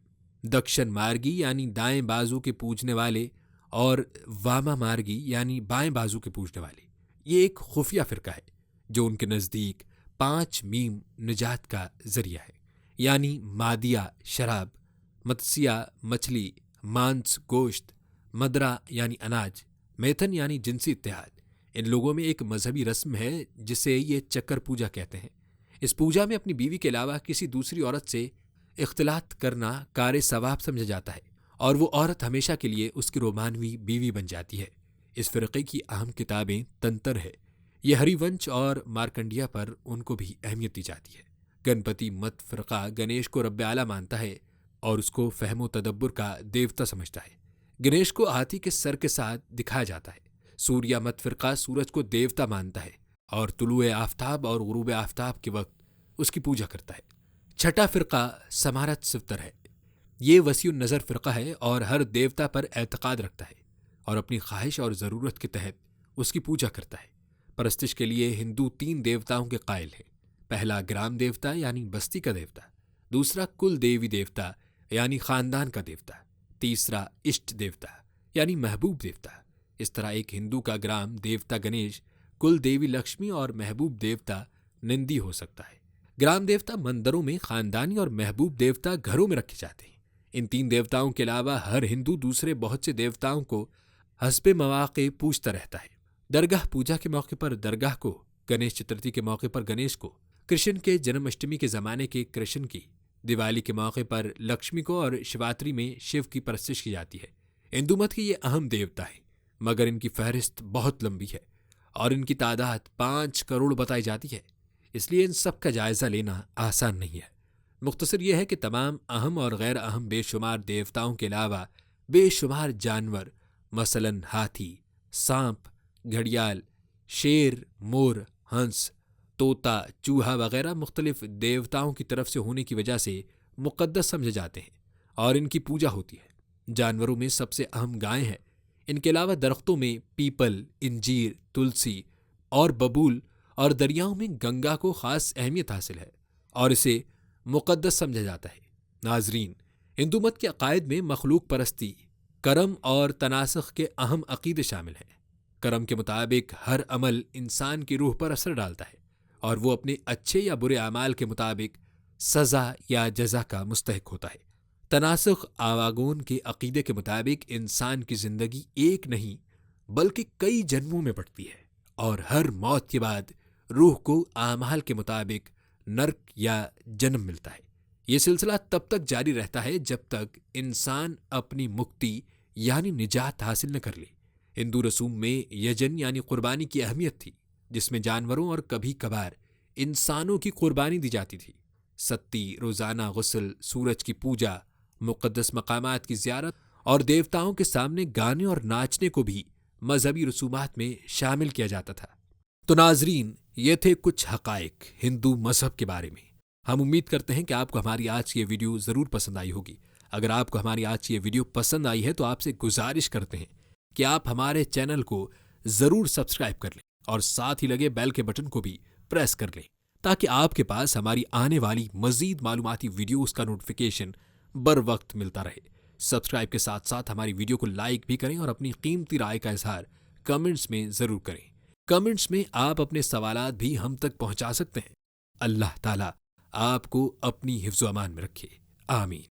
दक्षिण मार्गी यानी दाएं बाजू के पूजने वाले और वामा मार्गी यानी बाएं बाजू के पूजने वाले। ये एक खुफिया फिरका है जो उनके नज़दीक 5 मीम निजात का जरिया है, यानी मादिया शराब, मत्स्या मछली, मांस गोश्त, मदरा यानी अनाज, मैथन यानी जिनसी इत्तेहाद। इन लोगों में एक मजहबी रस्म है जिसे ये चक्कर पूजा कहते हैं। इस पूजा में अपनी बीवी के अलावा किसी दूसरी औरत से इख्तिलात करना कार सवाब समझा जाता है और वो औरत हमेशा के लिए उसकी रोमानवी बीवी बन जाती है। इस फ़िरक़े की अहम किताबें तंत्र है। ये हरिवंश और मार्कंडिया पर उनको भी अहमियत दी जाती है। गणपति मत फ़िरक़ा गणेश को रब्बे आला मानता है और उसको फ़हमो तदब्बुर का देवता समझता है। गणेश को हाथी के सर के साथ दिखाया जाता है। सूर्या मत फ़िरक़ा सूरज को देवता मानता है और तुलुए आफ्ताब और गुरूब आफ्ताब के वक्त उसकी पूजा करता है। छठा फ़िरक़ा समारत सिफ्तर है। ये वसीउन नज़र फ़िरक़ा है और हर देवता पर एतक़ाद रखता है और अपनी ख्वाहिश और ज़रूरत के तहत उसकी पूजा करता है। परस्तिश के लिए हिंदू 3 देवताओं के कायल हैं। पहला ग्राम देवता यानी बस्ती का देवता, दूसरा कुल देवी देवता यानी ख़ानदान का देवता, तीसरा इष्ट देवता यानी महबूब देवता। इस तरह एक हिंदू का ग्राम देवता गणेश, कुल देवी लक्ष्मी और महबूब देवता निंदी हो सकता है। ग्राम देवता मंदिरों में, खानदानी और महबूब देवता घरों में रखे जाते हैं। इन 3 देवताओं के अलावा हर हिंदू दूसरे बहुत से देवताओं को हस्बे मवाक़े पूजता रहता है। दरगाह पूजा के मौके पर दरगाह को, गणेश चतुर्थी के मौके पर गणेश को, कृष्ण के जन्माष्टमी के ज़माने के कृष्ण की, दिवाली के मौके पर लक्ष्मी को और शिवरात्रि में शिव की परस्तिश की जाती है। हिंदू मत के ये अहम देवता है, मगर इनकी फहरिस्त बहुत लंबी है और इनकी तादाद 5 करोड़ बताई जाती है, इसलिए इन सब का जायज़ा लेना आसान नहीं है। मुख्तसर यह है कि तमाम अहम और गैर अहम बेशुमार देवताओं के अलावा बेशुमार जानवर, मसलन हाथी, सांप, घड़ियाल, शेर, मोर, हंस, तोता, चूहा वगैरह मुख्तलिफ देवताओं की तरफ से होने की वजह से मुक़द्दस समझे जाते हैं और इनकी पूजा होती है। जानवरों में सबसे अहम गाय है। इनके अलावा दरख्तों में पीपल, इंजीर, तुलसी और बबूल और दरियाओं में गंगा को ख़ास अहमियत हासिल है और इसे मुक़द्दस समझा जाता है। नाजरीन, हिंदू मत के अक़ायद में मखलूक परस्ती, करम और तनासुख के अहम अक़ीदे शामिल हैं। करम के मुताबिक हर अमल इंसान की रूह पर असर डालता है और वो अपने अच्छे या बुरे अमाल के मुताबिक सज़ा या जज़ा का मुस्तहिक होता है। तनासुख आवागोन के अक़ीदे के मुताबिक इंसान की ज़िंदगी एक नहीं बल्कि कई जन्मों में बढ़ती है और हर मौत के बाद रूह को आमाल के मुताबिक नर्क या जन्म मिलता है। ये सिलसिला तब तक जारी रहता है जब तक इंसान अपनी मुक्ति यानी निजात हासिल न कर ले। हिंदू रसूम में यजन यानी कुर्बानी की अहमियत थी, जिसमें जानवरों और कभी कभार इंसानों की कुर्बानी दी जाती थी। सत्ती, रोज़ाना गुस्ल, सूरज की पूजा, मुक़द्दस मकामात की ज़ियारत और देवताओं के सामने गाने और नाचने को भी मजहबी रसूमात में शामिल किया जाता था। तो नाजरीन, ये थे कुछ हक़ाइक़ हिंदू मजहब के बारे में। हम उम्मीद करते हैं कि आपको हमारी आज की ये वीडियो ज़रूर पसंद आई होगी। अगर आपको हमारी आज की ये वीडियो पसंद आई है तो आपसे गुजारिश करते हैं कि आप हमारे चैनल को ज़रूर सब्सक्राइब कर लें और साथ ही लगे बेल के बटन को भी प्रेस कर लें, ताकि आपके पास हमारी आने वाली मज़ीद मालूमाती वीडियोज़ का नोटिफिकेशन बर वक्त मिलता रहे। सब्सक्राइब के साथ साथ हमारी वीडियो को लाइक भी करें और अपनी कीमती राय का इजहार कमेंट्स में ज़रूर करें। कमेंट्स में आप अपने सवालात भी हम तक पहुंचा सकते हैं। अल्लाह ताला आपको अपनी हिफ्ज़-ओ-अमान में रखे। आमीन।